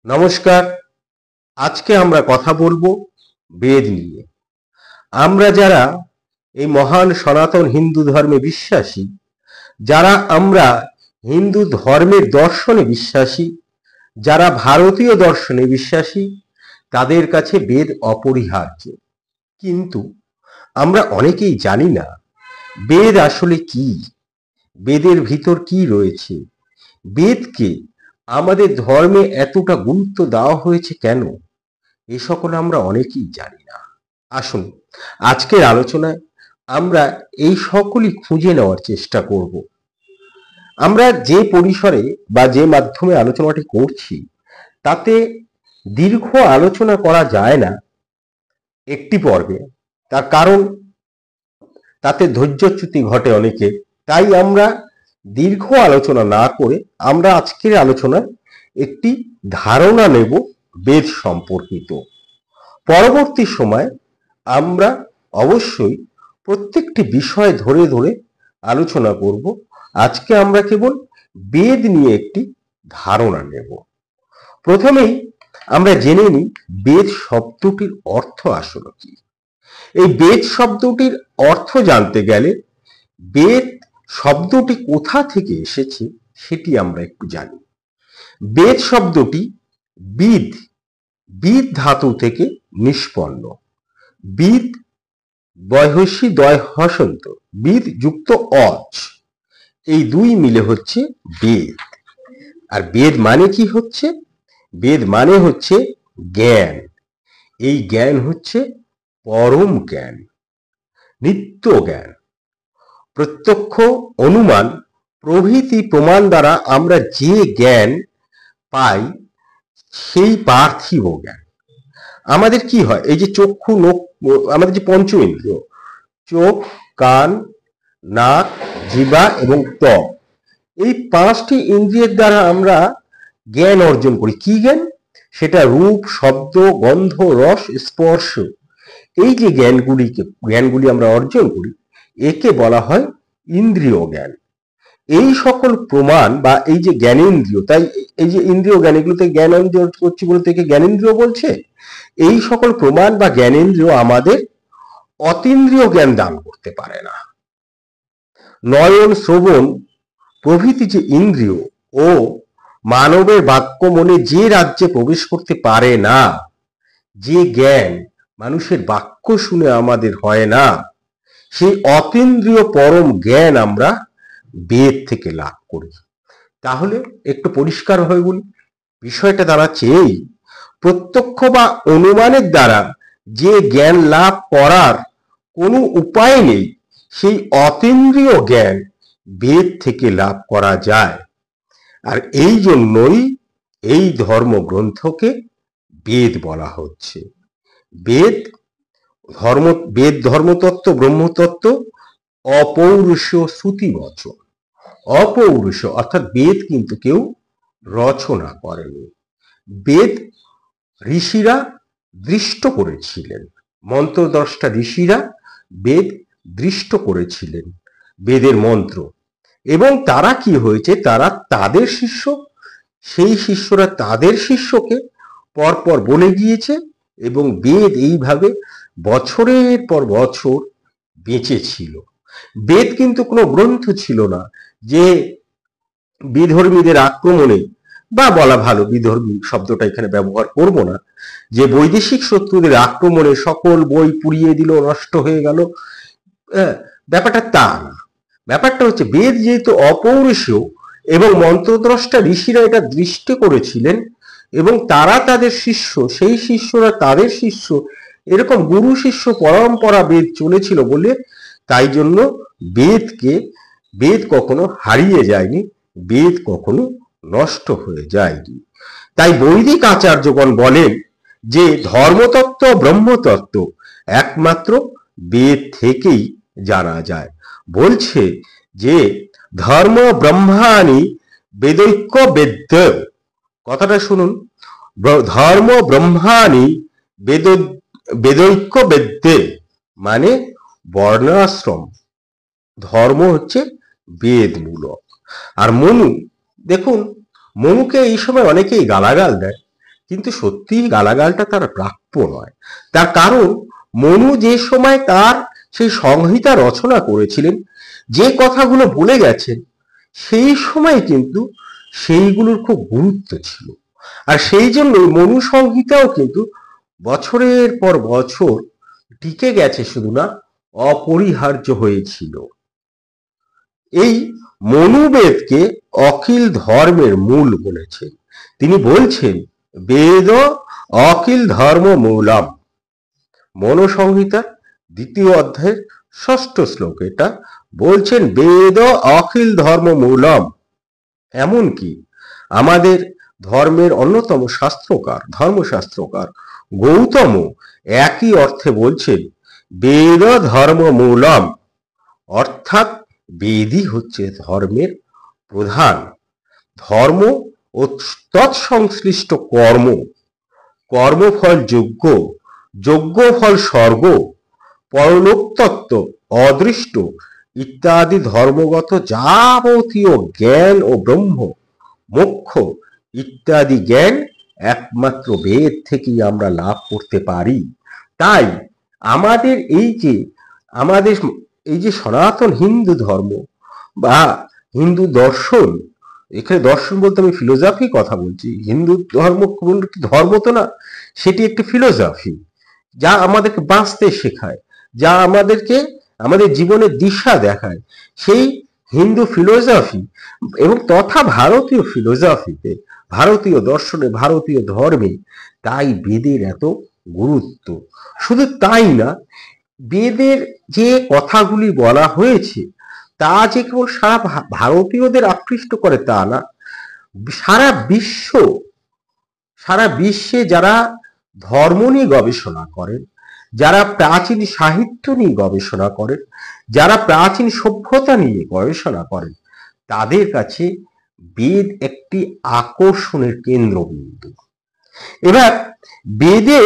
নমস্কার। আজকে আমরা কথা বলবো বেদ নিয়ে। আমরা যারা এই মহান সনাতন হিন্দু ধর্মে বিশ্বাসী, যারা আমরা হিন্দু ধর্মের দর্শনে বিশ্বাসী, যারা ভারতীয় দর্শনে বিশ্বাসী, তাদের কাছে বেদ অপরিহার্য। কিন্তু আমরা অনেকেই জানি না বেদ আসলে কি, বেদের ভিতর কি রয়েছে, বেদকে আমাদের ধর্মে এতটা গুরুত্ব দেওয়া হয়েছে কেন, এ সকল আমরা অনেকেই জানি না। আসুন আজকের আলোচনায় আমরা এই সকলই খুঁজে নেওয়ার চেষ্টা করব। আমরা যে পরিসরে বা যে মাধ্যমে আলোচনাটি করছি তাতে দীর্ঘ আলোচনা করা যায় না একটি পর্বে, তার কারণ তাতে ধৈর্যচ্যুতি ঘটে অনেকে। তাই আমরা দীর্ঘ আলোচনা না করে আমরা আজকের আলোচনায় একটি ধারণা নেব বেদ সম্পর্কিত। পরবর্তী সময় আমরা অবশ্যই প্রত্যেকটি বিষয় ধরে ধরে আলোচনা করব। আজকে আমরা কেবল বেদ নিয়ে একটি ধারণা নেব। প্রথমেই আমরা জেনে নিই বেদ শব্দটির অর্থ আসলে কি। এই বেদ শব্দটির অর্থ জানতে গেলে বেদ শব্দটি কোথা থেকে এসেছে সেটি আমরা একটু জানি। বেদ শব্দটি বিদ বিদ ধাতু থেকে নিষ্পন্ন। বিদ বয়হস্যি দয় হসন্ত, বিদ যুক্ত অজ, এই দুই মিলে হচ্ছে বেদ। আর বেদ মানে কি হচ্ছে? বেদ মানে হচ্ছে জ্ঞান। এই জ্ঞান হচ্ছে পরম জ্ঞান, নিত্য জ্ঞান। প্রত্যক্ষ, অনুমান প্রভৃতি প্রমাণ দ্বারা আমরা যে জ্ঞান পাই সেই পার্থিব জ্ঞান। আমাদের কি হয়, এই যে চক্ষু, নখ, আমাদের যে পঞ্চ ইন্দ্রিয়, চোখ, কান, নাক, জিহ্বা এবং ত্বক, এই পাঁচটি ইন্দ্রিয়ের দ্বারা আমরা জ্ঞান অর্জন করি। কি জ্ঞান? সেটা রূপ, শব্দ, গন্ধ, রস, স্পর্শ। এই যে জ্ঞানগুলি আমরা অর্জন করি, একে বলা হয় ইন্দ্রিয় জ্ঞান। এই সকল প্রমাণ বা এই যে জ্ঞানেন্দ্রিয়, তাই এই যে ইন্দ্রিয় জ্ঞান, এগুলোতে জ্ঞান অর্জন করছি বলতে একে জ্ঞানেন্দ্রিয় বলছে। এই সকল প্রমাণ বা জ্ঞানেন্দ্রিয় আমাদের অতীন্দ্রিয় জ্ঞান দান করতে পারে না। নয়ন, শ্রবণ প্রভৃতি যে ইন্দ্রিয় ও মানবের বাক্য মনে যে রাজ্যে প্রবেশ করতে পারে না, যে জ্ঞান মানুষের বাক্য শুনে আমাদের হয় না, সেই অতীন্দ্রিয় পরম জ্ঞান আমরা বেদ থেকে লাভ করি। তাহলে একটু পরিষ্কার হয়ে বলি, বিষয়টা দাঁড়াচ্ছে এই, প্রত্যক্ষ বা অনুমানের দ্বারা যে জ্ঞান লাভ করার কোনো উপায় নেই, সেই অতীন্দ্রিয় জ্ঞান বেদ থেকে লাভ করা যায়। আর এই জন্যই এই ধর্মগ্রন্থকে বেদ বলা হচ্ছে। বেদ ধর্মতত্ত্ব, ব্রহ্মতত্ত্ব অপৌরুষীয় শ্রুতিবচন। অপৌরুষ অর্থাৎ বেদ কিন্তু কেউ রচনা করেনি, বেদ ঋষিরা দৃষ্ট করেছিলেন। মন্ত্রদ্রষ্টা ঋষিরা বেদ দৃষ্ট করেছিলেন, বেদের মন্ত্র। এবং তারা কি হয়েছে, তারা তাদের শিষ্য, সেই শিষ্যরা তাদের শিষ্যকে পরপর বলে গিয়েছে এবং বেদ এইভাবে বছরের পর বছর বেঁচে ছিল। বেদ কিন্তু কোনো গ্রন্থ ছিল না যে বিধর্মীদের আক্রমণে, বা বলা ভালো বিধর্মী শব্দটা এখানে ব্যবহার করব না, যে বৈদেশিক শত্রুদের আক্রমণে সকল বই পুড়িয়ে দিল, নষ্ট হয়ে গেল, ব্যাপারটা তা না। ব্যাপারটা হচ্ছে বেদ যেহেতু অপৌরুষীয় এবং মন্ত্রদ্রষ্টা ঋষিরা এটা দৃষ্টি করেছিলেন এবং তারা তাদের শিষ্য, সেই শিষ্যরা তাদের শিষ্য, এরকম গুরু শিষ্য পরম্পরা বেদ চলেছিল বলে, তাই জন্য বেদ কখনো হারিয়ে যায়নি, বেদ কখনো নষ্ট হয়ে যায়নি। তাই বৈদিক আচার্যগণ বলেন যে ধর্মতত্ত্ব, ব্রহ্মতত্ত্ব একমাত্র বেদ থেকেই জানা যায়। বলছে যে ধর্ম ব্রহ্মাণি বেদৈক্য বেদ্য, কথাটা শুনুন, ধর্ম ব্রহ্মাণি বেদৈক্য বেদ্যে, মানে বর্ণাশ্রম ধর্ম হচ্ছে বেদমূলক। আর মনু, দেখুন মনুকে এই সময় অনেকেই গালাগাল দেয় কিন্তু সত্যি গালাগালটা তার প্রাপ্য নয়। তার কারণ মনু যে সময় তার সেই সংহিতা রচনা করেছিলেন, যে কথাগুলো বলে গেছেন, সেই সময় কিন্তু সেইগুলোর খুব গুরুত্ব ছিল। আর সেই জন্য মনু সংহিতাও কিন্তু বছরের পর বছর টিকে গেছে, শুধু না অপরিহার্য হয়েছিল। এই মনুবেদকে অখিল ধর্মের মূল বলেছেন। তিনি বলছেন বেদ অখিল ধর্ম মূলম। মনুসংহিতা 2য় অধ্যায়ের 6ষ্ঠ শ্লোক এটা বলছেন বেদ অখিল ধর্ম মূলম। এমনকি আমাদের ধর্মের অন্যতম শাস্ত্রকার, ধর্মশাস্ত্রকার গৌতম একই অর্থে বলছেন বেদ ধর্ম মূলম, অর্থাৎ বেদই হচ্ছে ধর্মের প্রধান। ধর্ম ও তৎসংশ্লিষ্ট কর্ম, কর্মফল যজ্ঞ, যজ্ঞফল স্বর্গ, পরলোকতত্ত্ব, অদৃষ্ট ইত্যাদি ধর্মগত যাবতীয় জ্ঞান ও ব্রহ্ম, মোক্ষ ইত্যাদি জ্ঞান একমাত্র বেদ থেকেই আমরা লাভ করতে পারি। তাই আমাদের এই যে সনাতন হিন্দু ধর্ম বা হিন্দু দর্শন, এখানে দর্শন বলতে আমি ফিলোসফি কথা বলছি। হিন্দু ধর্ম ধর্ম তো না, সেটি একটি ফিলোসফি যা আমাদেরকে বাঁচতে শেখায়, যা আমাদেরকে আমাদের জীবনের দিশা দেখায়। সেই হিন্দু ফিলোসফি এবং তথা ভারতীয় ফিলোসফিতে, ভারতীয় দর্শনে, ভারতীয় ধর্মে তাই বেদের এত গুরুত্ব। শুধু তাই না, বেদের যে কথাগুলি বলা হয়েছে তা যে কেবল সারা ভারতীয়দের আকৃষ্ট করে তা না, সারা বিশ্বে যারা ধর্ম নিয়ে গবেষণা করেন, যারা প্রাচীন সাহিত্য নিয়ে গবেষণা করেন, যারা প্রাচীন সভ্যতা নিয়ে গবেষণা করেন, তাদের কাছে বেদ একটি আকর্ষণের কেন্দ্রবিন্দু। এবার বেদে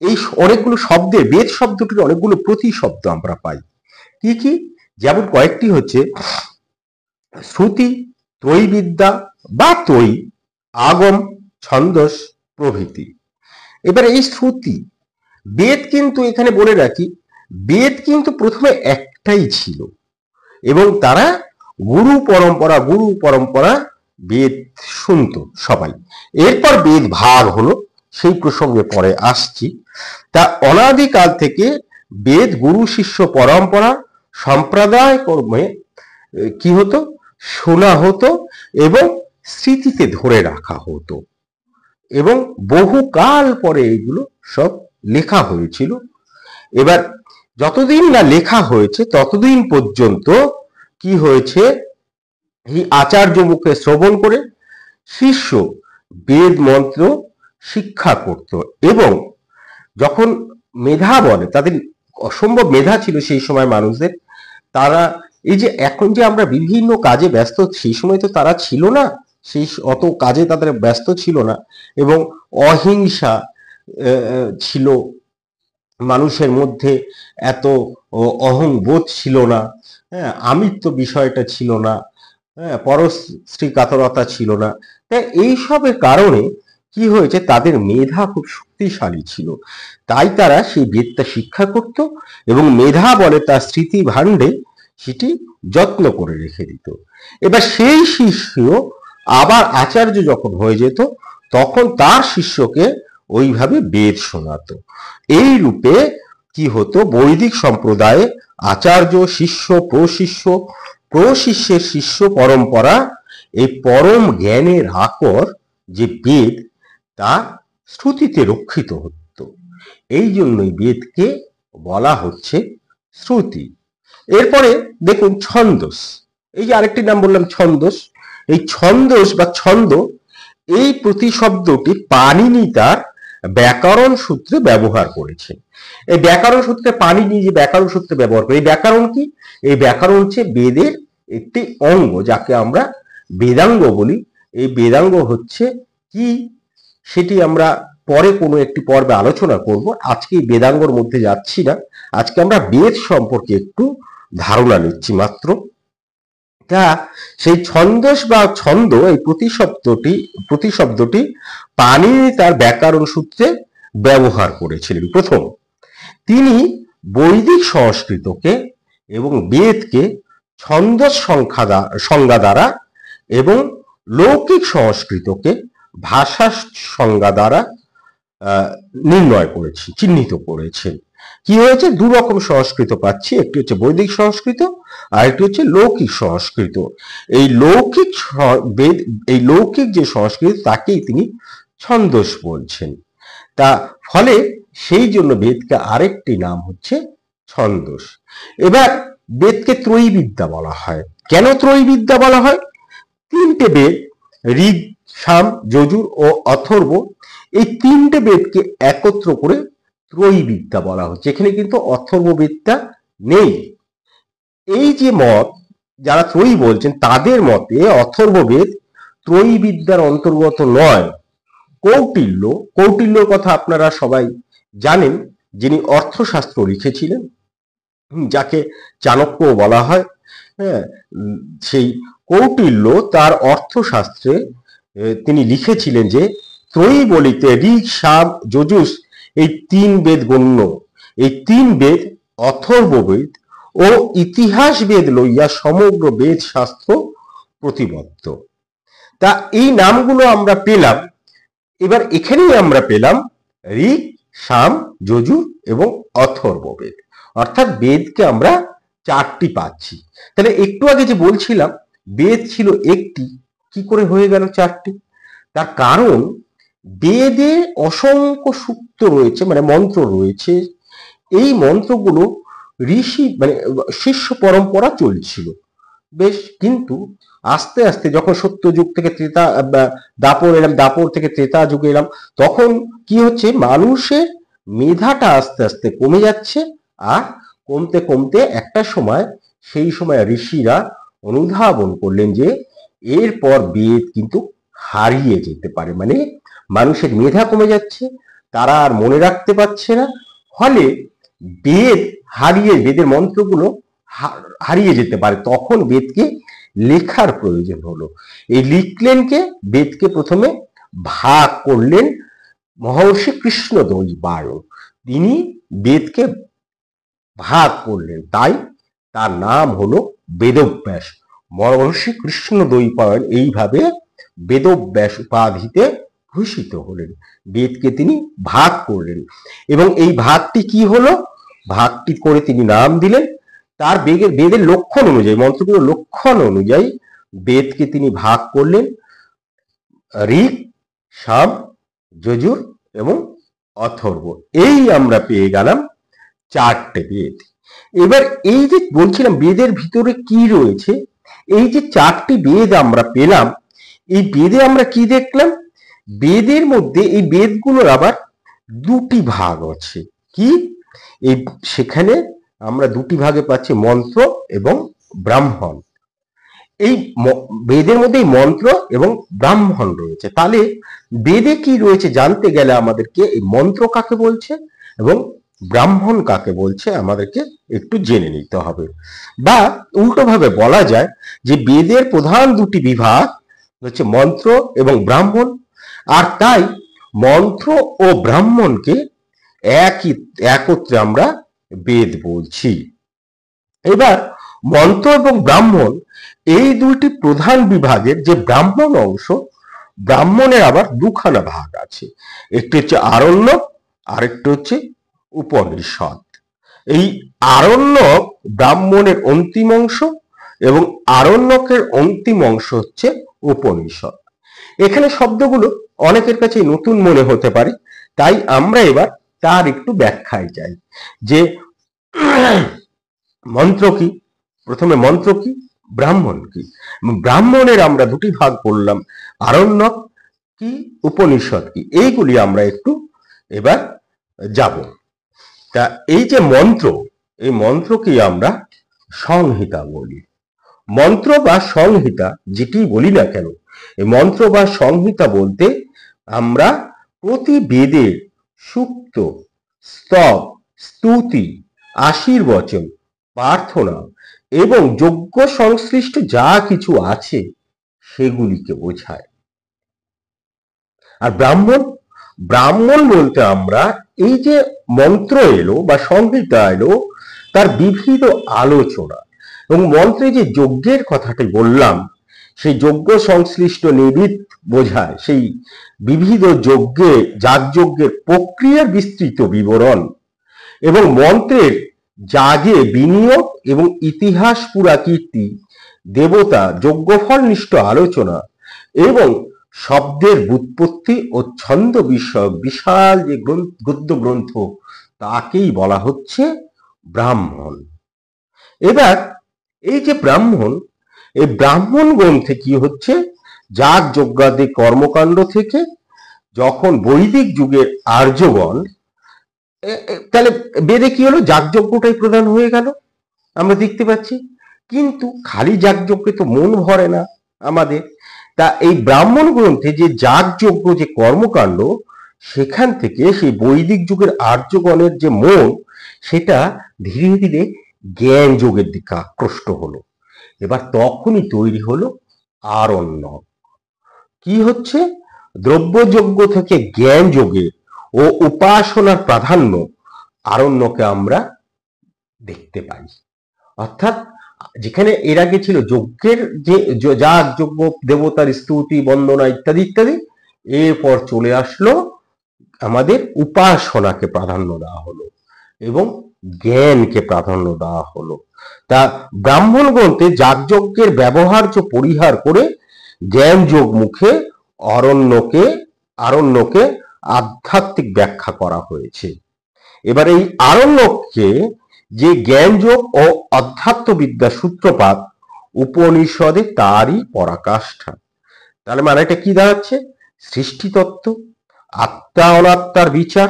এই অনেকগুলো শব্দের, বেদ শব্দটির অনেকগুলো প্রতিশব্দ আমরা পাই। কি কি? যেমন কয়েকটি হচ্ছে শ্রুতি, ত্রয়ীবিদ্যা বা ত্রয়ী, আগম, ছন্দস প্রভৃতি। এবার এই শ্রুতি, বেদ কিন্তু এখানে বলে রাখি, বেদ কিন্তু প্রথমে একটাই ছিল এবং তারা গুরু পরম্পরা বেদ শুনত সবাই। এরপর বেদ ভাগ হলো, সেই প্রসঙ্গে পরে আসছি। তা অনাদিকাল থেকে বেদ গুরু শিষ্য পরম্পরা সম্প্রদায় কর্মে কি হতো, শোনা হতো এবং স্মৃতিতে ধরে রাখা হতো এবং বহুকাল পরে এগুলো সব লেখা হয়েছিল। এবার যতদিন না লেখা হয়েছে ততদিন পর্যন্ত কি হয়েছে, এই আচার্য মুখে শ্রবণ করে শিষ্য বেদ মন্ত্র শিক্ষা করত এবং যখন মেধা বলে, তাদের অসম্ভব মেধা ছিল সেই সময় মানুষদের, তারা এই যে এখন যে আমরা বিভিন্ন কাজে ব্যস্ত, সেই সময় তো তারা ছিল না, সেই অত কাজে তাদের ব্যস্ত ছিল না এবং অহিংসা ছিল মানুষের মধ্যে, এত অহংবোধ ছিল না, হ্যাঁ, আমিত্ব বিষয়টা ছিল না, হ্যাঁ, পরশ্রী কাতরতা ছিল না। তাই এইসবের কারণে কি হয়েছে, তাদের মেধা খুব শক্তিশালী ছিল, তাই তারা সেই বেদটা শিক্ষা করত এবং মেধা বলে তার স্মৃতি ভাণ্ডে সেটি যত্ন করে রেখে দিত। এবার সেই শিষ্য আবার আচার্য যখন হয়ে যেত তখন তার শিষ্যকে ওইভাবে বেদ শোনাতো। এই রূপে কি হতো, বৈদিক সম্প্রদায়ে আচার্য, শিষ্য, প্রশিষ্যের শিষ্য পরম্পরা, এই পরম জ্ঞানের আকর যে বেদ, তা শ্রুতিতে রক্ষিত হতো। এই জন্যই বেদকে বলা হচ্ছে শ্রুতি। এরপরে দেখুন ছন্দস, এই যে আরেকটি নাম বললাম ছন্দস। এই ছন্দস বা ছন্দ, এই প্রতিশব্দটি পাণিনি তার ব্যাকরণ সূত্রে ব্যবহার করেছেন। এই ব্যাকরণ সূত্রে পাণিনি যে ব্যাকরণ সূত্রে ব্যবহার করে, এই ব্যাকরণ কি? এই ব্যাকরণ হচ্ছে বেদের একটি অঙ্গ, যাকে আমরা বেদাঙ্গ বলি। এই বেদাঙ্গ হচ্ছে কি, সেটি আমরা পরে কোনো একটি পর্বে আলোচনা করব। আজকে এই বেদাঙ্গর মধ্যে যাচ্ছি না, আজকে আমরা বেদ সম্পর্কে একটু ধারণা নিচ্ছি মাত্র। তা সেই ছন্দস বা ছন্দ এই প্রতিশব্দটি পাণিনি তার ব্যাকরণ সূত্রে ব্যবহার করেছিলেন প্রথম। তিনি বৈদিক সংস্কৃতকে এবং বেদকে ছন্দস সংজ্ঞা দ্বারা এবং লৌকিক সংস্কৃতকে ভাষা সংজ্ঞা দ্বারা নির্ণয় করেছি, চিহ্নিত করেছেন। কি হয়েছে, দু রকম সংস্কৃত পাচ্ছি, একটি হচ্ছে বৈদিক সংস্কৃত আর একটি হচ্ছে লৌকিক সংস্কৃত। এই লৌকিক যে সংস্কৃত তাকেই তিনি ছন্দস বলছেন। তা ফলে সেই জন্য বেদকে আরেকটি নাম হচ্ছে ছন্দস। এবার বেদকে ত্রয়ী বিদ্যা বলা হয়। কেন ত্রয়ী বিদ্যা বলা হয়? তিনটে বেদ, ঋগ, সাম, যজুর ও অথর্ব, এই তিনটে বেদকে একত্র করে ত্রয়ী বিদ্যা বলা হচ্ছে। এখানে কিন্তু অথর্ব বেদটা নেই। এই যে মত যারা ত্রয়ী বলছেন তাদের মতে অথর্ব বেদ ত্রয়ী বিদ্যার অন্তর্গত নয়। কৌটিল্যর কথা আপনারা সবাই জানেন, যিনি অর্থশাস্ত্র লিখেছিলেন, যাকে চাণক্য বলা হয়। হ্যাঁ, সেই কৌটিল্য তার অর্থশাস্ত্রে তিনি লিখেছিলেন যে ত্রয়ী বলিতে ঋগ, সাম, যজুস এই তিন বেদ গণ্য। এই তিন বেদ অথর্ব বেদ ও ইতিহাস বেদ লইয়া সমগ্র বেদ শাস্ত্র প্রতিবদ্ধ। তা এই নামগুলো আমরা পেলাম। এবার এখানেই আমরা পেলাম ঋগ, সাম, যজুর এবং অথর্ব বেদ, অর্থাৎ বেদকে আমরা চারটি পাচ্ছি। তাহলে একটু আগে যে বলছিলাম বেদ ছিল একটি, কি করে হয়ে গেল চারটি? তার কারণ বেদে অসংখ্য সূক্ত রয়েছে, মানে মন্ত্র রয়েছে। এই মন্ত্রগুলো ঋষি মানে শিষ্য পরম্পরা চলছিল বেশ, কিন্তু আস্তে আস্তে যখন সত্যযুগ থেকে দাপর এলাম, দাপর থেকে ত্রেতা যুগে এলাম, তখন কি হচ্ছে, মানুষের মেধাটা আস্তে আস্তে কমে যাচ্ছে। আর কমতে কমতে একটা সময়, সেই সময় ঋষিরা অনুধাবন করলেন যে এরপর বেদ কিন্তু হারিয়ে যেতে পারে, মানে মানুষের মেধা কমে যাচ্ছে, তারা আর মনে রাখতে পারছে না। ফলে বেদের মন্ত্রগুলো হারিয়ে যেতে পারে। তখন বেদকে লেখার প্রয়োজন হলো। এই লিখলেন কে? বেদকে প্রথমে ভাগ করলেন মহর্ষি কৃষ্ণদ্বৈপায়ন। তিনি বেদকে ভাগ করলেন, তাই তার নাম হলো বেদব্যাস। মহর্ষি কৃষ্ণদ্বৈপায়ন এইভাবে বেদব্যাস উপাধিতে ভূষিত হলেন। বেদকে তিনি ভাগ করলেন এবং এই ভাগটি কি হলো, ভাগটি করে তিনি নাম দিলেন। তার বেদের লক্ষণ অনুযায়ী, মন্ত্রগুলোর লক্ষণ অনুযায়ী বেদকে তিনি ভাগ করলেন ঋগ, সাম, যজুর এবং অথর্ব। এই আমরা পেয়ে গেলাম চারটে বেদ। এবার এই যে বলছিলাম বেদের ভিতরে কি রয়েছে, এই যে চারটি বেদ আমরা পেলাম, এই বেদে আমরা কি দেখলাম? বেদের মধ্যে এই বেদগুলোর আবার দুটি ভাগ আছে। কি? এই সেখানে আমরা দুটি ভাগে পাচ্ছি, মন্ত্র এবং ব্রাহ্মণ। এই বেদের মধ্যে মন্ত্র এবং ব্রাহ্মণ রয়েছে। তাহলে বেদে কি রয়েছে জানতে গেলে আমাদেরকে এই মন্ত্র কাকে বলছে এবং ব্রাহ্মণ কাকে বলছে আমাদেরকে একটু জেনে নিতে হবে। বা উল্টোভাবে বলা যায় যে বেদের প্রধান দুটি বিভাগ হচ্ছে মন্ত্র এবং ব্রাহ্মণ, আর তাই মন্ত্র ও ব্রাহ্মণকে একত্রে আমরা বেদ বলছি। এবার মন্ত্র এবং ব্রাহ্মণ এই দুইটি প্রধান বিভাগের যে ব্রাহ্মণ অংশ, ব্রাহ্মণের আবার দুখানা ভাগ আছে, একটি হচ্ছে আরণ্যক, আরেকটি হচ্ছে উপনিষদ। এই আরণ্যক ব্রাহ্মণের অন্তিম অংশ এবং আরণ্যকের অন্তিম অংশ হচ্ছে উপনিষদ। এখানে শব্দগুলো অনেকের কাছে নতুন মনে হতে পারে, তাই আমরা এবার তার একটু ব্যাখ্যায় যাই যে মন্ত্র কি, প্রথমে মন্ত্র কি, ব্রাহ্মণ কি। ব্রাহ্মণের আমরা দুটি ভাগ করলাম, আরণ্যক কি, উপনিষদ কি, এইগুলি আমরা একটু এবার যাব। তা এই যে মন্ত্র, এই মন্ত্রকে আমরা সংহিতা বলি। মন্ত্র বা সংহিতা যেটি বলি না কেন, এই মন্ত্র বা সংহিতা বলতে আমরা প্রতি বেদের সূক্ত, স্তব, স্তুতি, আশীর্বচন প্রার্থনা এবং যজ্ঞ সংশ্লিষ্ট যা কিছু আছে সেগুলিকে বোঝায়। আর ব্রাহ্মণ, ব্রাহ্মণ বলতে আমরা এই যে মন্ত্র এলো বা সংহিতা এলো তার বিবিধ আলোচনা, এবং মন্ত্রে যে যজ্ঞের কথাটি বললাম সেই যজ্ঞ সংশ্লিষ্ট নিবিদ বোঝায় সেই বিবিধ যজ্ঞে যাগযজ্ঞের প্রক্রিয়ার বিস্তৃত বিবরণ, এবং মন্ত্রের যাগে বিনিয়োগ এবং ইতিহাস পুরাকীর্তি, দেবতা যজ্ঞফলনিষ্ঠ আলোচনা এবং শব্দের ব্যুৎপত্তি ও ছন্দ বিষয়ক বিশাল যে গদ্য গ্রন্থ তাকেই বলা হচ্ছে ব্রাহ্মণ। এবার এই যে ব্রাহ্মণ, এই ব্রাহ্মণ গ্রন্থে কি হচ্ছে, যাগ যজ্ঞাদি কর্মকাণ্ড থেকে যখন বৈদিক যুগের আর্যগণ, তাহলে বেদে কি হলো, যাগযজ্ঞটাই প্রধান হয়ে গেল আমরা দেখতে পাচ্ছি। কিন্তু খালি যাগযজ্ঞে তো মন ভরে না আমাদের, তা এই ব্রাহ্মণ গ্রন্থে যে যাগযজ্ঞ যে কর্মকাণ্ড সেখান থেকে সেই বৈদিক যুগের আর্যগণের যে মন সেটা ধীরে ধীরে জ্ঞান যোগের দিকে আকৃষ্ট হলো। এবার তখনই তৈরি হলো আরণ্যক। কি হচ্ছে, দ্রব্যযজ্ঞ থেকে জ্ঞান যোগে ও উপাসনার প্রাধান্য আরণ্যকে আমরা দেখতে পাই। অর্থাৎ যেখানে এর আগে ছিল যজ্ঞের যে যাগ যজ্ঞ দেবতার স্তুতি বন্দনা ইত্যাদি ইত্যাদি, এরপর চলে আসলো আমাদের উপাসনাকে প্রাধান্য দেওয়া হলো এবং জ্ঞানকে প্রাধান্য দেওয়া হলো। তা ব্রাহ্মণ গ্রন্থে যাগযজ্ঞের ব্যবহার্য পরিহার করে জ্ঞান যোগ মুখে আরণ্যকে আধ্যাত্মিক ব্যাখ্যা করা হয়েছে। এবার এই আরণ্যককে যে জ্ঞানযোগ ও অধ্যাত্মবিদ্যা সূত্রপাত উপনিষদে তারই পরাকাষ্ঠা। তাহলে মানে এটা কি দাঁড়াচ্ছে, সৃষ্টিতত্ত্ব, আত্মা অনাত্মার বিচার,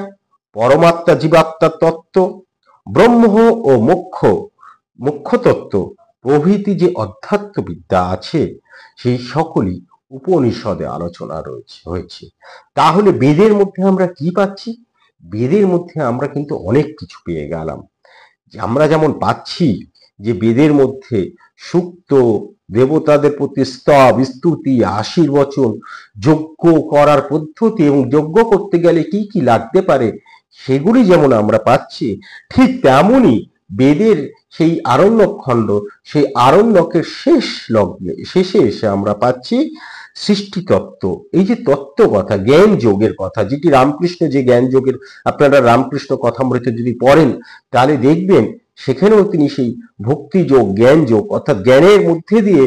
পরমাত্মা জীবাত্মার তত্ত্ব, ব্রহ্ম ও মোক্ষ তত্ত্ব প্রভৃতি যে অধ্যাত্মবিদ্যা আছে সেই সকলই উপনিষদে আলোচনা হয়েছে। তাহলে বেদের মধ্যে আমরা কি পাচ্ছি, বেদের মধ্যে আমরা কিন্তু অনেক কিছু পেয়ে গেলাম। আমরা যেমন পাচ্ছি যে বেদের মধ্যে সূক্ত, দেবতাদের প্রতি স্তব স্তুতি, আশীর্বচন, যজ্ঞ করার পদ্ধতি এবং যজ্ঞ করতে গেলে কি কি লাগতে পারে সেগুলি যেমন আমরা পাচ্ছি, ঠিক তেমনই বেদের সেই আরণ্যক খণ্ড, সেই আরণ্যকের শেষে এসে আমরা পাচ্ছি সৃষ্টিতত্ত্ব। এই যে তত্ত্ব কথা, জ্ঞান যোগের কথা, যেটি রামকৃষ্ণ যে জ্ঞান যোগের, আপনারা রামকৃষ্ণ কথামৃত যদি পড়েন তাহলে দেখবেন সেখানেও তিনি সেই ভক্তি যোগ, জ্ঞান যোগ অর্থাৎ জ্ঞানের মধ্যে দিয়ে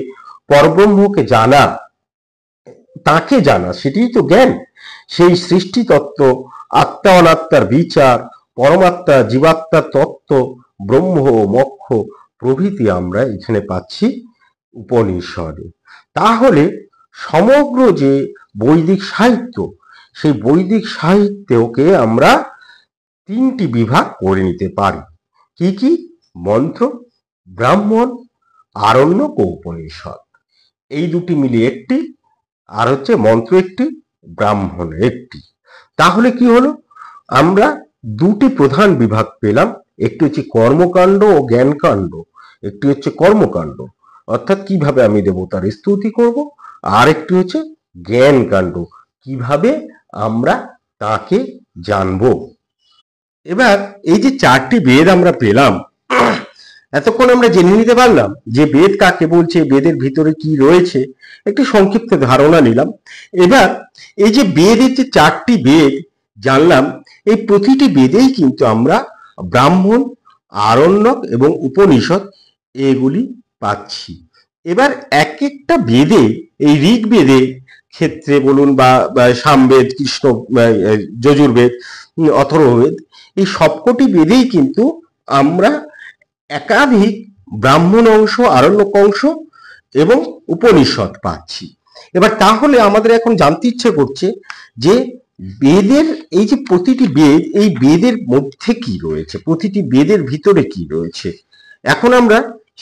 পরব্রহ্মকে জানা, তাকে জানা, সেটাই তো জ্ঞান। সেই সৃষ্টি তত্ত্ব, আত্মা অনাত্মার বিচার, পরমাত্মা জীবাত্মার তত্ত্ব, ব্রহ্ম ও মোক্ষ প্রভৃতি আমরা এখানে পাচ্ছি উপনিষদে। তাহলে সমগ্র যে বৈদিক সাহিত্য, সেই বৈদিক সাহিত্যকে আমরা তিনটি বিভাগ করে নিতে পারি। কি কি? মন্ত্র, ব্রাহ্মণ, আরণ্যক ও উপনিষদ। এই দুটি মিলিয়ে একটি, আর হচ্ছে মন্ত্র একটি, ব্রাহ্মণ একটি। তাহলে কি হলো, আমরা দুটি প্রধান বিভাগ পেলাম, একটি হচ্ছে কর্মকাণ্ড ও জ্ঞানকাণ্ড, একটি হচ্ছে কর্মকাণ্ড অর্থাৎ কিভাবে আমি দেবতার স্তুতি করব, আর একটি হচ্ছে জ্ঞান কাণ্ড, কিভাবে আমরা তাকে জানবো। এবার এই যে চারটি বেদ আমরা পেলাম, এতক্ষণ আমরা জেনে নিতে পারলাম যে বেদ কাকে বলছে, বেদের ভিতরে কি রয়েছে, একটি সংক্ষিপ্ত ধারণা নিলাম। এবার এই যে বেদের যে চারটি বেদ জানলাম, এই প্রতিটি বেদেই কিন্তু আমরা ব্রাহ্মণ, আরণ্যক এবং উপনিষদ এগুলি পাচ্ছি। এবার এক একটা বেদে, এই ঋগ্বেদে ক্ষেত্রে বলুন বা সামবেদ, কৃষ্ণ যজুর্বেদ, অথর্ববেদ, এই সবকটি বেদেই কিন্তু আমরা একাধিক ব্রাহ্মণ অংশ, আরণ্যক অংশ এবং উপনিষদ পাচ্ছি। এবার তাহলে আমাদের এখন জানতে ইচ্ছে করছে যে বেদের এই যে প্রতিটি বেদ, এই বেদের মধ্যে কি রয়েছে, প্রতিটি বেদের ভিতরে কি রয়েছে, এখন আমরা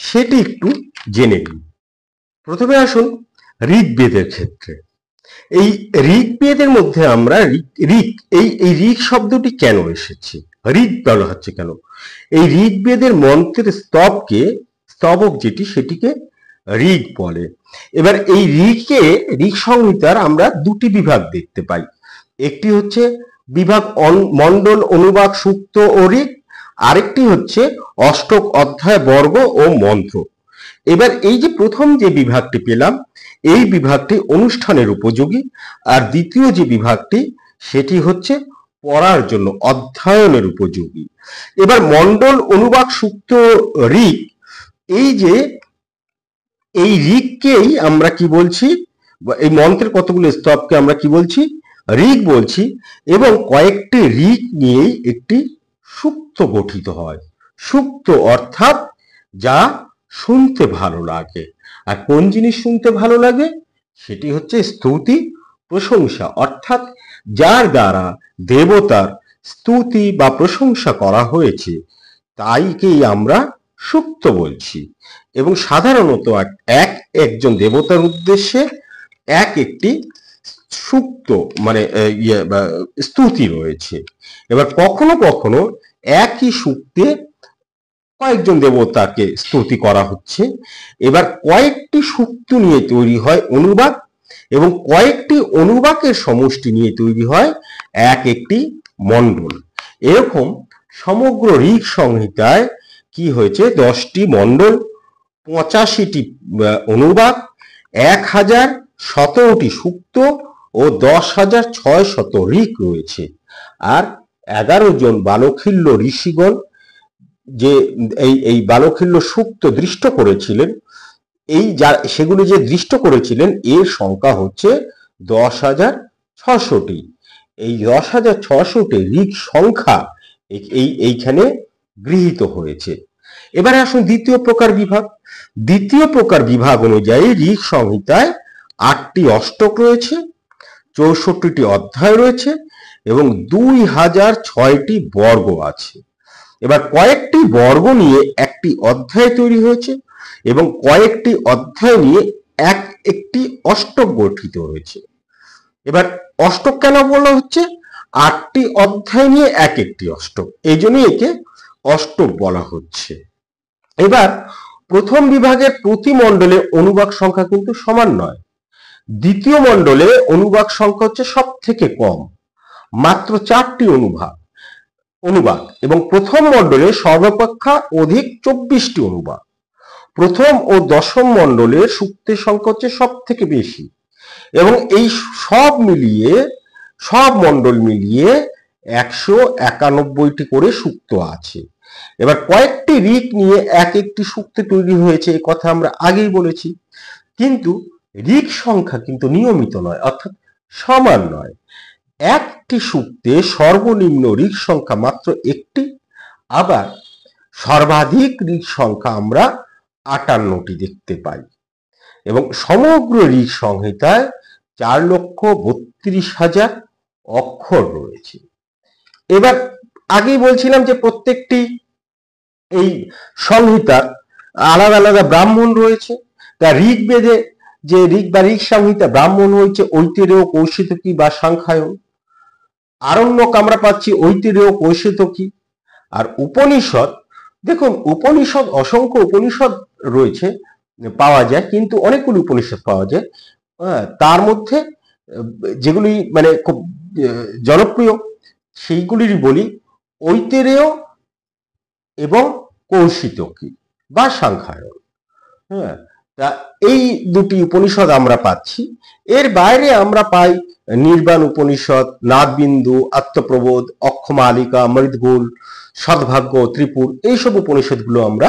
সেটি একটু জেনে নিই। প্রথমে আসুন ঋগ্বেদের ক্ষেত্রে। এই ঋগ্বেদের মধ্যে আমরা ঋগ, এই ঋগ শব্দটি কেন এসেছে ঋগ বলা হচ্ছে কেন? এই ঋগ্বেদের মন্ত্রের স্তবক যেটি সেটিকে ঋগ বলে। এবার এই ঋগ সংহিতার আমরা দুটি বিভাগ দেখতে পাই। একটি হচ্ছে বিভাগ মণ্ডল, অনুবাক, সূক্ত ও ঋগ, আরেকটি হচ্ছে অষ্টক, অধ্যায়, বর্গ ও মন্ত্র। এবার এই যে প্রথম যে বিভাগটি পেলাম, এই বিভাগটি অনুষ্ঠানের উপযোগী, আর দ্বিতীয় যে বিভাগটি সেটি হচ্ছে পড়ার জন্য, অধ্যয়নের উপযোগী। এবার মণ্ডল, অনুবাক, সূক্ত, ঋগ, এই ঋগকেই আমরা কি বলছি, এই মন্ত্রের কতগুলো স্তবকে আমরা কি বলছি, ঋগ বলছি। এবং কয়েকটি ঋগ নিয়েই একটি সূক্ত গঠিত হয়। সূক্ত অর্থাৎ যা শুনতে ভালো লাগে। আর কোন জিনিস শুনতে ভালো লাগে? সেটি হচ্ছে স্তুতি, প্রশংসা, অর্থাৎ যার দ্বারা দেবতার স্তুতি বা প্রশংসা করা হয়েছে তাইকেই আমরা সূক্ত বলছি। এবং সাধারণত একজন দেবতার উদ্দেশ্যে একটি সূক্ত মানে স্তুতি রয়েছে। এবার কখনো কখনো একই সূক্তে কয়েকজন দেবতাকে স্তুতি করা হচ্ছে। এবার কয়েকটি সূক্ত নিয়ে তৈরি হয় অনুবাক, এবং কয়েকটি অনুবাকের সমষ্টি নিয়ে তৈরি হয় একটি মণ্ডল। এরকম সমগ্র ঋগ সংহিতায় কি হয়েছে, 10টি মণ্ডল, 85টি অনুবাক, 1017টি সূক্ত ও 10,600 ঋগ রয়েছে। আর 11 জন বালখিল্য ঋষিগণ যে এই বালখিল্য সূক্ত দৃষ্ট করেছিলেন, সেগুলি যে দৃষ্ট করেছিলেন এর সংখ্যা হচ্ছে 10,600টি। এই 10,600টি ঋগ সংখ্যা এইখানে গৃহীত হয়েছে। এবারে আসুন দ্বিতীয় প্রকার বিভাগ। দ্বিতীয় প্রকার বিভাগ অনুযায়ী ঋগ সংহিতায় 8টি অষ্টক রয়েছে, 64টি অধ্যায় রয়েছে এবং 2006টি বর্গ আছে। এবার কয়েকটি বর্গ নিয়ে একটি অধ্যায় তৈরি হয়েছে এবং কয়েকটি অধ্যায় নিয়ে একটি অষ্টক গঠিত হয়েছে। এবার অষ্টক কেন বলা হচ্ছে? 8টি অধ্যায় নিয়ে একটি অষ্টক, এই জন্যই একে অষ্টক বলা হচ্ছে। এবার প্রথম বিভাগের প্রতি মণ্ডলে অনুবাক সংখ্যা কিন্তু সমান নয়। দ্বিতীয় মণ্ডলে অনুবাক সংখ্যা হচ্ছে সব থেকে কম, মাত্র 4টি অনুবাক, এবং প্রথম মণ্ডলে সর্বাপেক্ষা অধিক 24টি অনুবাক। প্রথম ও দশম মণ্ডলের সূক্তের সংখ্যা হচ্ছে সব থেকে বেশি, এবং এই সব মণ্ডল মিলিয়ে 191টি করে সূক্ত আছে। এবার কয়েকটি ঋগ নিয়ে একটি সূক্ত তৈরি হয়েছে, এই কথা আমরা আগেই বলেছি। কিন্তু ঋগ সংখ্যা কিন্তু নিয়মিত নয়, অর্থাৎ সমান নয়। একটি সূক্তে সর্বনিম্ন ঋগ সংখ্যা মাত্র একটি, আবার সর্বাধিক ঋগ সংখ্যা আমরা 58টি দেখতে পাই। এবং সমগ্র ঋগ সংহিতায় 4,32,000 অক্ষর রয়েছে। এবার আগেই বলছিলাম যে প্রত্যেকটি এই সংহিতার আলাদা আলাদা ব্রাহ্মণ রয়েছে। তা ঋগ্বেদে যে ঋগ বা ঋগ সংহিতা ব্রাহ্মণ হয়েছে ঐতিরেয়, কৌশিতকী বা সাংখ্যায়ন। আরণ্যক আমরা পাচ্ছি ঐতিরেয়, কৌশিতকী। আর উপনিষদ, দেখুন উপনিষদ, অসংখ্য উপনিষদ রয়েছে, পাওয়া যায়, কিন্তু অনেকগুলি উপনিষদ পাওয়া যায়। তার মধ্যে যেগুলি মানে খুব জনপ্রিয় সেইগুলিরই বলি, ঐতিরেয় এবং কৌশিতকী বা সাংখ্যায়ন। হ্যাঁ, তা এই দুটি উপনিষদ আমরা পাচ্ছি। এর বাইরে আমরা পাই নির্বাণ উপনিষদ, নাদবিন্দু, আত্মপ্রবোধ, অক্ষমালিকা, মৃদগুল, সদ্ভাগ্য, ত্রিপুর, এইসব উপনিষদগুলো আমরা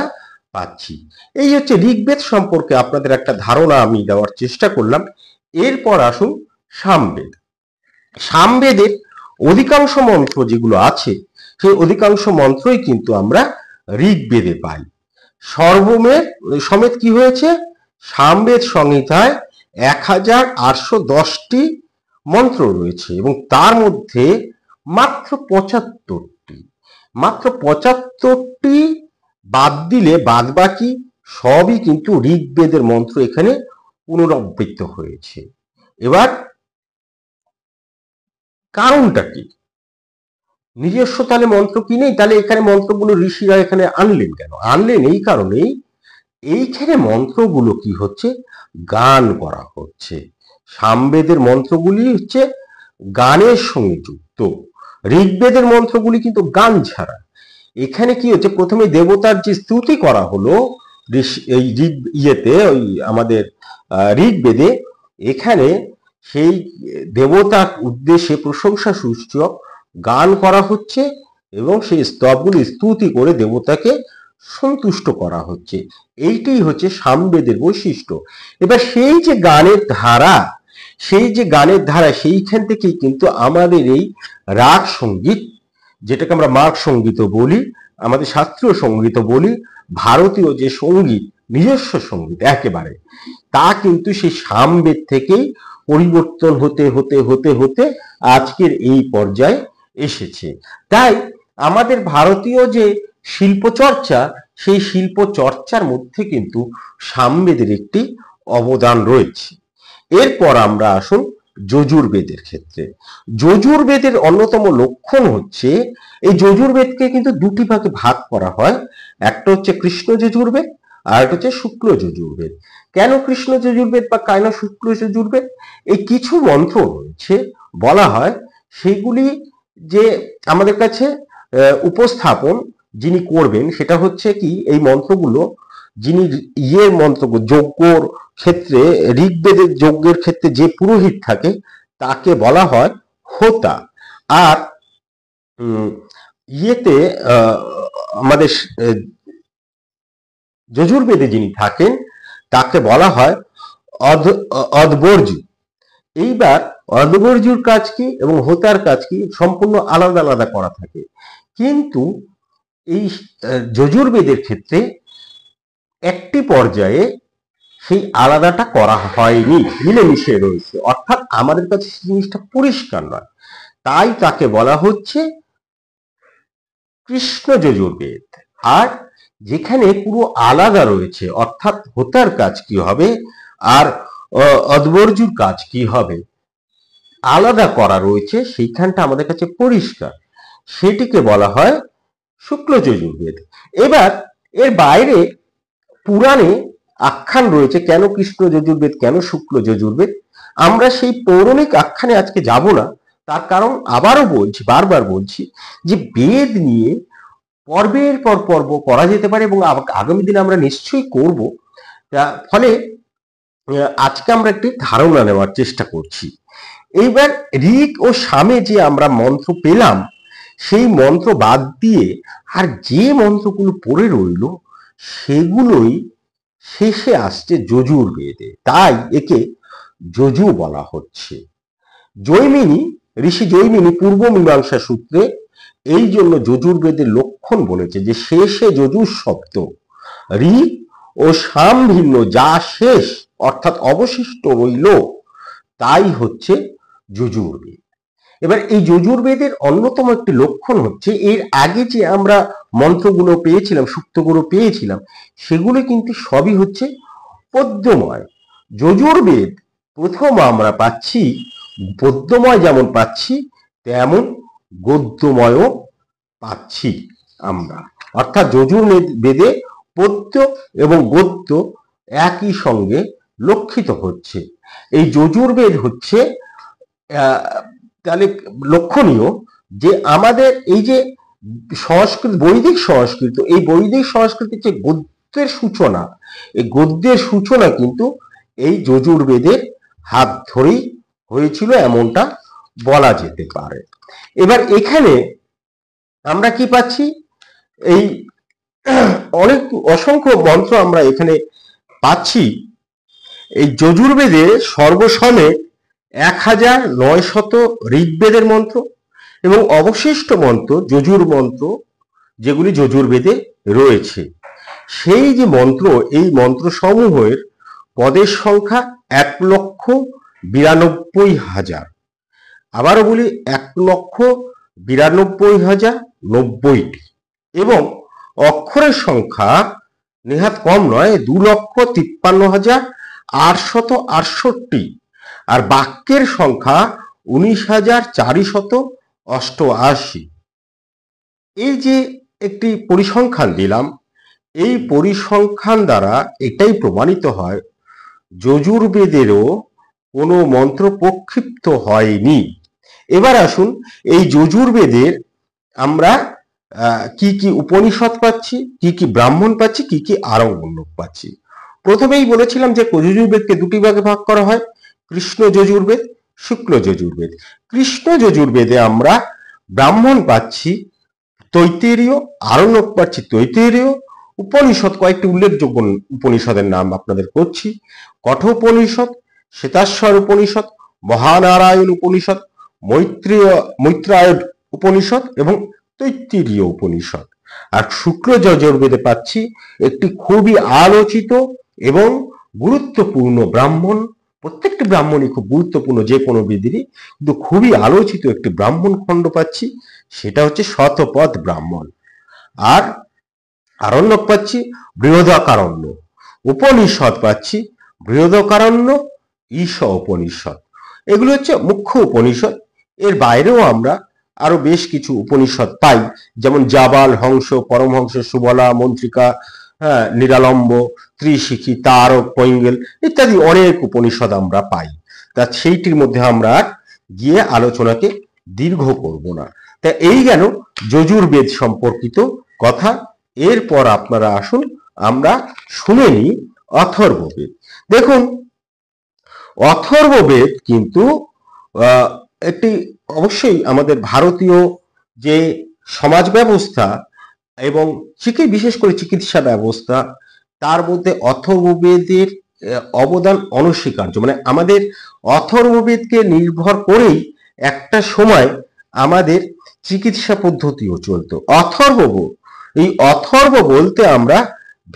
পাচ্ছি। এই হচ্ছে ঋগ্বেদ সম্পর্কে আপনাদের একটা ধারণা আমি দেওয়ার চেষ্টা করলাম। এরপর আসুন সামবেদ। সামবেদের অধিকাংশ মন্ত্র যেগুলো আছে সেই অধিকাংশ মন্ত্রই কিন্তু আমরা ঋগ্বেদে পাই। সমেত কি হয়েছে, সামবেদ সংহিতায় 1810টি মন্ত্র রয়েছে এবং তার মধ্যে মাত্র 75টি বাদ দিলে বাদ বাকি সবই কিন্তু ঋগ্বেদের মন্ত্র এখানে পুনরাবৃত্ত হয়েছে। এবার কারণটা কি? নিজস্ব তাহলে মন্ত্র কি নেই? তাহলে এখানে মন্ত্রগুলো ঋষিরা এখানে আনলেন কেন? আনলেন এই কারণেই, এইখানে মন্ত্রগুলো কি হচ্ছে, গান করা হচ্ছে। সামবেদের মন্ত্রগুলি হচ্ছে গানের সঙ্গে যুক্ত, ঋগ্বেদের মন্ত্রগুলি কিন্তু গান ছাড়া। এখানে কি হচ্ছে, প্রথমে দেবতার যে স্তুতি করা হলো এই ইয়েতে, ওই আমাদের ঋগ্বেদে, এখানে সেই দেবতার উদ্দেশ্যে প্রশংসা সূচক গান করা হচ্ছে এবং সেই স্তবগুলি স্তুতি করে দেবতাকে সন্তুষ্ট করা হচ্ছে। এইটাই হচ্ছে সামবেদের বৈশিষ্ট্য। এবার সেই যে গানের ধারা, সেইখান থেকেই কিন্তু আমাদের এই রাগ সঙ্গীত, যেটাকে আমরা মার্গ সঙ্গীত বলি, আমাদের শাস্ত্রীয় সঙ্গীত বলি, ভারতীয় যে সঙ্গীত, নিজস্ব সঙ্গীত একেবারে, তা কিন্তু সেই সামবেদ থেকেই পরিবর্তন হতে হতে হতে হতে আজকের এই পর্যায়ে এসেছে। তাই আমাদের ভারতীয় যে শিল্পচর্চা, সেই শিল্পচর্চার মধ্যে কিন্তু সামবেদের একটি অবদান রয়েছে। এরপর আমরা আসুন যজুর্বেদের ক্ষেত্রে। যজুর্বেদের অন্যতম লক্ষণ হচ্ছে, এই যজুর্বেদকে কিন্তু দুটি ভাগে ভাগ করা হয়। একটা হচ্ছে কৃষ্ণ যজুর্বেদ, আর একটা হচ্ছে শুক্ল যজুর্বেদ। কেন কৃষ্ণ যজুর্বেদ বা কেন শুক্ল যজুর্বেদ? এই কিছু মন্ত্র রয়েছে, বলা হয় সেগুলি যে আমাদের কাছে উপস্থাপন যিনি করবেন, সেটা হচ্ছে কি, এই মন্ত্রগুলো যিনি মন্ত্রগুলো যজ্ঞর ক্ষেত্রে, ঋগ্বেদের যজ্ঞের ক্ষেত্রে যে পুরোহিত থাকে তাকে বলা হয় হোতা। আর ইয়েতে আমাদের যজুর্বেদে যিনি থাকেন তাকে বলা হয় অধবর্জু। এইবার অধবর্জুর কাজ কি এবং হোতার কাজ কি সম্পূর্ণ আলাদা আলাদা করা থাকে, কিন্তু এই যজুর্বেদের ক্ষেত্রে একটি পর্যায়ে সেই আলাদাটা করা হয়নি, মিলেমিশে রয়েছে, অর্থাৎ আমাদের কাছে জিনিসটা পরিষ্কার নয়। তাই তাকে বলা হচ্ছে কৃষ্ণ যজুর্বেদ। আর যেখানে পুরো আলাদা রয়েছে, অর্থাৎ হোতার কাজ কি হবে আর অধবর্জুর কাজ কি হবে, আলাদা করা রয়েছে, সেইখানটা আমাদের কাছে পরিষ্কার, সেটিকে বলা হয় শুক্ল যজুর্বেদ। এবার এর বাইরে পুরাণে আখ্যান রয়েছে কেন কৃষ্ণ যজুর্বেদ, কেন শুক্ল যজুর্বেদ। আমরা সেই পৌরাণিক আখ্যানে আজকে যাব না, তার কারণ আবারও বলছি, বারবার বলছি, যে বেদ নিয়ে পর্বের পর পর্ব করা যেতে পারে এবং আগামী দিনে আমরা নিশ্চয়ই করব। ফলে আজকে আমরা একটি ধারণা নেওয়ার চেষ্টা করছি। এইবার ঋক ও সামে যে আমরা মন্ত্র পেলাম, সেই মন্ত্র বাদ দিয়ে আর যে মন্ত্রগুলো পড়ে রইল, সেগুলোই শেষে আসছে যজুর্বেদে, তাই একে যজু বলা হচ্ছে। জৈমিনী, ঋষি জৈমিনী পূর্ব মীমাংসা সূত্রে এই জন্য যজুর্বেদের লক্ষণ বলেছে যে শেষে যজুর শব্দ, ঋক ও সাম ভিন্ন, যা শেষ অর্থাৎ অবশিষ্ট রইল তাই হচ্ছে যজুর্বেদ। এবার এই যজুর্বেদের অন্যতম একটি লক্ষণ হচ্ছে, এর আগে যে আমরা মন্ত্রগুলো পেয়েছিলাম, সূক্তগুলো পেয়েছিলাম, সেগুলো কিন্তু সবই হচ্ছে পদ্যময়। যজুর্বেদ প্রথম আমরা পাচ্ছি পদ্যময়, যেমন পাচ্ছি তেমন গদ্যময়ও পাচ্ছি আমরা, অর্থাৎ যজুর্বেদে পদ্য এবং গদ্য একই সঙ্গে লক্ষিত হচ্ছে। এই যজুর্বেদ হচ্ছে তাহলে লক্ষণীয় যে আমাদের এই যে সংস্কৃত, বৈদিক সংস্কৃত, এই বৈদিক সংস্কৃতির যে গদ্যের সূচনা, এই গদ্যের সূচনা কিন্তু এই যজুর্বেদের হাত ধরেই হয়েছিল, এমনটা বলা যেতে পারে। এবার এখানে আমরা কি পাচ্ছি, এই অনেক অসংখ্য মন্ত্র আমরা এখানে পাচ্ছি। এই যজুর্বেদে সর্বসমে 1900 ঋগ্বেদের মন্ত্র এবং অবশিষ্ট মন্ত্র যজুর মন্ত্র, যেগুলি যজুর্বেদে রয়েছে। সেই যে মন্ত্র, এই মন্ত্র সমূহের পদের সংখ্যা 1,92,000। আবারও বলি, 1,92,090টি, এবং অক্ষরের সংখ্যা নেহাত কম নয়, 2,53,868, আর বাক্যের সংখ্যা 19,488। এই যে একটি পরিসংখ্যান দিলাম, এই পরিসংখ্যান দ্বারা এটাই প্রমাণিত হয় যজুর্বেদেরও কোনো মন্ত্র প্রক্ষিপ্ত হয়নি। এবার আসুন, এই যজুর্বেদের আমরা কি কি উপনিষদ পাচ্ছি, কি কি ব্রাহ্মণ পাচ্ছি, কি কি আরণ্যক পাচ্ছি। প্রথমেই বলেছিলাম যে যজুর্বেদকে দুটি ভাগে ভাগ করা হয়, কৃষ্ণ যজুর্বেদ, শুক্ল যজুর্বেদ। কৃষ্ণ যজুর্বেদে আমরা ব্রাহ্মণ পাচ্ছি তৈতেরীয়, আরণ্যক পাচ্ছি তৈতেরীয়, উপনিষদ কয়েকটি উল্লেখযোগ্য উপনিষদের নাম আপনাদের করছি: কঠোপনিষদ, শ্বেতাশ্বর উপনিষদ, মহানারায়ণ উপনিষদ, মৈত্রায়ণ উপনিষদ এবং তৈত্তিরীয় উপনিষদ। আর শুক্ল যজুর্বেদে পাচ্ছি একটি খুবই আলোচিত এবং গুরুত্বপূর্ণ ব্রাহ্মণ, প্রত্যেকটি ব্রাহ্মণই খুব গুরুত্বপূর্ণ, যে কোনো বেদেরই, কিন্তু খুবই আলোচিত একটি ব্রাহ্মণ খণ্ড পাচ্ছি, সেটা হচ্ছে শতপথ ব্রাহ্মণ। আর আরণ্যক পাচ্ছি বৃহদাকারণ্য, উপনিষদ পাচ্ছি বৃহদাকারণ্য, ঈশ উপনিষদ। এগুলো হচ্ছে মুখ্য উপনিষদ। এর বাইরেও আমরা আরো বেশ কিছু উপনিষদ পাই, যেমন জাবাল, হংস, পরমহংস, সুবলা, মন্ত্রিকা, নিরালম্ব, ত্রিশিখী, তারক, পৈঙ্গল ইত্যাদি অনেক উপনিষদ আমরা পাই। তা সেইটির মধ্যে আমরা গিয়ে আলোচনাকে দীর্ঘ করব না। তা এই গেল যজুর্বেদ সম্পর্কিত কথা। এরপর আপনারা আসুন আমরা শুনে নিই অথর্ববেদ। দেখুন, অথর্ববেদ কিন্তু একটি অবশ্যই আমাদের ভারতীয় যে সমাজ ব্যবস্থা এবং বিশেষ করে চিকিৎসা ব্যবস্থা, তার মধ্যে অথর্ববেদের অবদান অনস্বীকার্য। মানে আমাদের অথর্ববেদকে নির্ভর করেই একটা সময় আমাদের চিকিৎসা পদ্ধতিও চলতো। এই অথর্ব বলতে আমরা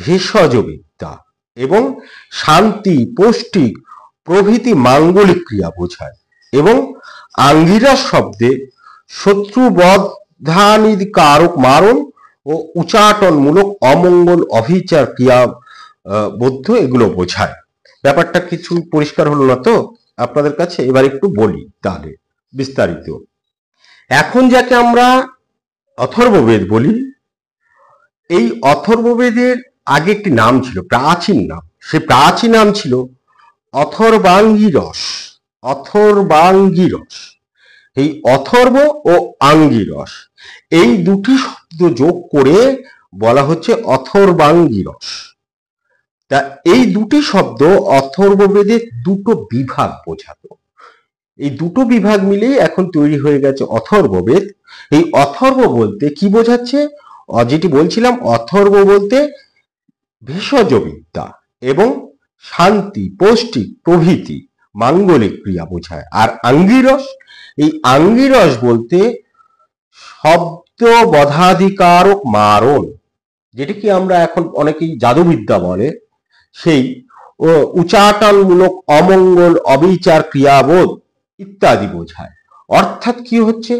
ভেষজ বিদ্যা এবং শান্তি, পৌষ্টিক প্রভৃতি মাঙ্গলিক ক্রিয়া বোঝায়, এবং আঙ্গিরা শব্দে শত্রুবধানিধি কারক মারণ ও উচাটনমূলক অমঙ্গল অভিচার ক্রিয়া বৌদ্ধ এগুলো বোঝায়। ব্যাপারটা কিছু পরিষ্কার হলো না তো আপনাদের কাছে? এবার একটু বলি তাহলে বিস্তারিত। এখন যাকে আমরা অথর্ববেদ বলি, এই অথর্ববেদের আগে একটি নাম ছিল, প্রাচীন নাম। সে প্রাচীন নাম ছিল অথর্বাঙ্গিরস। অথর্বাঙ্গিরস, এই অথর্ব ও আঙ্গিরস এই দুটি শব্দ যোগ করে বলা হচ্ছে অথর্বাঙ্গিরস। তা এই দুটি শব্দ অথর্ববেদের দুটো বিভাগ বোঝাতো। এই দুটো বিভাগ মিলেই এখন তৈরি হয়ে গেছে অথর্ববেদ। এই অথর্ব বলতে কি বোঝাচ্ছে? যেটি বলছিলাম, অথর্ব বলতে ভেষজ বিদ্যা এবং শান্তি, পৌষ্টিক প্রভৃতি মাঙ্গলিক ক্রিয়া বোঝায়। আর আঙ্গিরস, এই আঙ্গিরস বলতে শব্দ বধাধিকারক মারণ, যেটি কি আমরা এখন অনেকেই জাদুবিদ্যা বলে, সেই উচাটনমূলক অমঙ্গল অবিচার ক্রিয়াবোধ ইত্যাদি বোঝায়। অর্থাৎ কি হচ্ছে?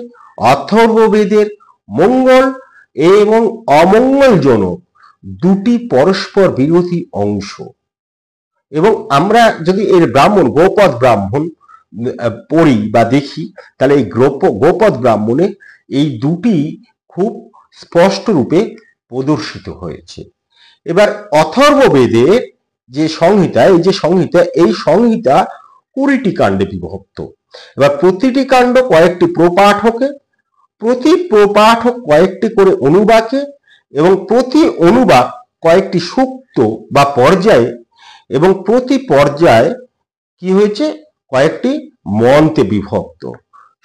অথর্ববেদের মঙ্গল এবং অমঙ্গলজনক দুটি পরস্পর বিরোধী অংশ। এবং আমরা যদি এর ব্রাহ্মণ, গোপদ ব্রাহ্মণ পড়ি বা দেখি, তাহলে এই গোপদ ব্রাহ্মণে এই দুটি খুব স্পষ্ট রূপে প্রদর্শিত হয়েছে। এবার অথর্ববেদের যে সংহিতা, এই সংহিতা 20টি কাণ্ডে বিভক্ত। এবার প্রতিটি কাণ্ড কয়েকটি প্রপাঠকে, প্রতি প্রপাঠক কয়েকটি করে অনুবাকে, এবং প্রতি অনুবাক কয়েকটি সূক্ত বা পর্যায়ে, এবং প্রতি পর্যায়ে কি হয়েছে? কয়েকটি মন্ত্রে বিভক্ত।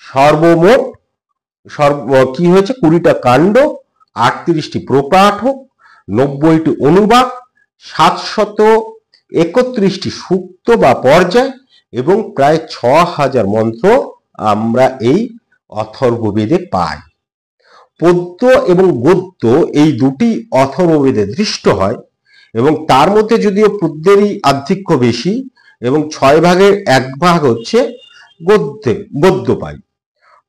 সর্বমোট কি হয়েছে? 20টা কাণ্ড, 38টি প্রপাঠক, 90টি অনুবাক, 731টি সূক্ত বা পর্যায়, এবং প্রায় 6000 মন্ত্র আমরা এই অথর্ববেদে পাই। পদ্য এবং গদ্য এই দুটি অথর্ববেদে দৃষ্ট হয়, এবং তার মধ্যে যদিও পদ্যেরই আধিক্য বেশি, এবং 6 ভাগের 1 ভাগ হচ্ছে গদ্য পাই।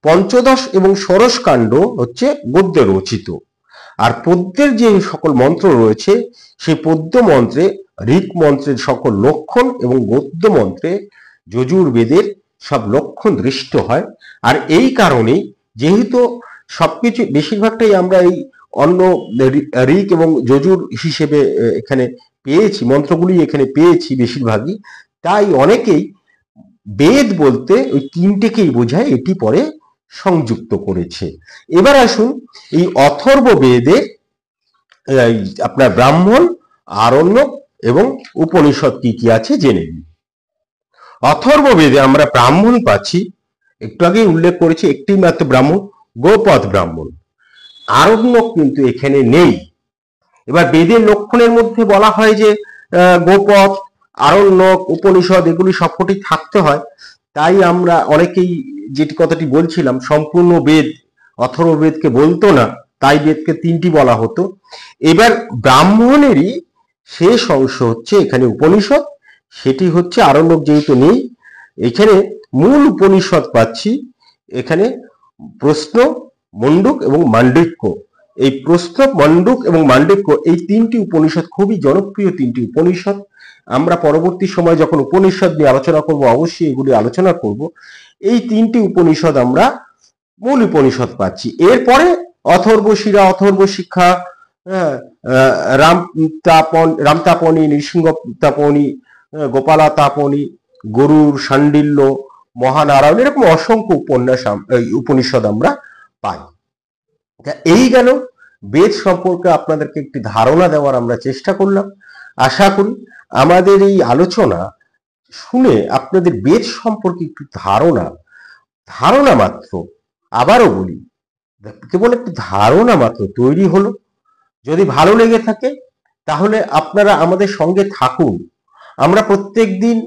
পঞ্চদশ এবং ষোড়শ কাণ্ড হচ্ছে গদ্যে রচিত। আর পদ্যের যে সকল মন্ত্র রয়েছে, সেই পদ্য মন্ত্রে ঋক মন্ত্রের সকল লক্ষণ এবং গদ্য মন্ত্রে যজুর্বেদের সব লক্ষণ দৃষ্ট হয়। আর এই কারণেই যেহেতু সবকিছু বেশিরভাগটাই আমরা এই অন্য ঋক এবং যজুর হিসেবে এখানে পেয়েছি, মন্ত্রগুলি এখানে পেয়েছি বেশিরভাগই। তাই অনেকেই বেদ বলতে ওই তিনটেকেই বোঝায়, এটি পরে সংযুক্ত করেছে। এবার আসুন এই অথর্ব বেদে আপনার ব্রাহ্মণ, আরণ্যক এবং উপনিষদ কি কি আছে জেনে নিই। অথর্ব বেদে আমরা ব্রাহ্মণ পাচ্ছি, একটু আগে উল্লেখ করেছি একটি মাত্র ব্রাহ্মণ, গোপদ ব্রাহ্মণ। আরণ্যক কিন্তু এখানে নেই। এবার বেদের লক্ষণের মধ্যে বলা হয় যে গোপদ, আরণ্যক, উপনিষদ এগুলি সবকটি থাকতে হয়। তাই আমরা অনেকেই যেটি কথাটি বলছিলাম, সম্পূর্ণ বেদ অথর্ব বেদকে বলতো না, তাই বেদকে তিনটি বলা হতো। এবার ব্রাহ্মণেরই শেষ অংশ হচ্ছে এখানে উপনিষদ, সেটি হচ্ছে আরণ্যক যেহেতু নেই, এখানে মূল উপনিষদ পাচ্ছি এখানে প্রশ্ন, মণ্ডুক এবং মান্ডুক্য। এই প্রশ্ন, মণ্ডুক এবং মান্ডুক্য এই তিনটি উপনিষদ খুবই জনপ্রিয় তিনটি উপনিষদ। আমরা পরবর্তী সময় যখন উপনিষদ নিয়ে আলোচনা করব অবশ্যই এগুলি আলোচনা করব। এই তিনটি উপনিষদ আমরা মূল উপনিষদ পাচ্ছি। এরপরে অথর্ব শিরা, অথর্ব শিক্ষা, রামতাপনী, নৃসিংহতাপনী, গোপালা তাপনী, গরুর শাণ্ডিল্য, মহানারায়ণ, এরকম অসংখ্য উপনিষদ আমরা পাই। এই গেল বেদ সম্পর্কে আপনাদেরকে একটি ধারণা দেওয়ার আমরা চেষ্টা করলাম। আশা করি আমাদের এই আলোচনা শুনে আপনাদের বেদ সম্পর্কে একটু ধারণা মাত্র, আবারও বলি, কেবল একটি ধারণা মাত্র তৈরি হলো। যদি ভালো লেগে থাকে তাহলে আপনারা আমাদের সঙ্গে থাকুন। আমরা প্রত্যেক দিন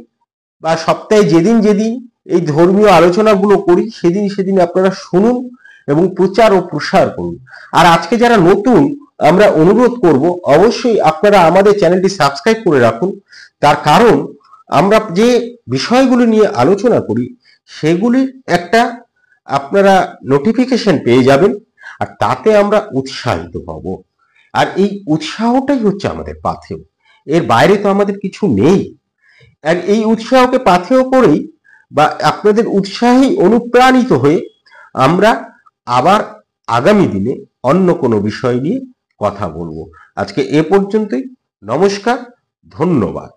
বা সপ্তাহে যেদিন যেদিন এই ধর্মীয় আলোচনাগুলো করি সেদিন আপনারা শুনুন এবং প্রচার ও প্রসার করুন। আর আজকে যারা নতুন, আমরা অনুরোধ করব অবশ্যই আপনারা আমাদের চ্যানেলটি সাবস্ক্রাইব করে রাখুন। তার কারণ আমরা যে বিষয়গুলো নিয়ে আলোচনা করি সেগুলির একটা আপনারা নোটিফিকেশন পেয়ে যাবেন, আর তাতে আমরা উৎসাহিত হব। আর এই উৎসাহটাই হচ্ছে আমাদের পাথেয়, এর বাইরে তো আমাদের কিছু নেই। আর এই উৎসাহকে পাথেয় করেই বা আপনাদের উৎসাহে অনুপ্রাণিত হয়ে আমরা আবার আগামী দিনে অন্য কোনো বিষয় নিয়ে কথা বলবো। আজকে এ পর্যন্তই। নমস্কার, ধন্যবাদ।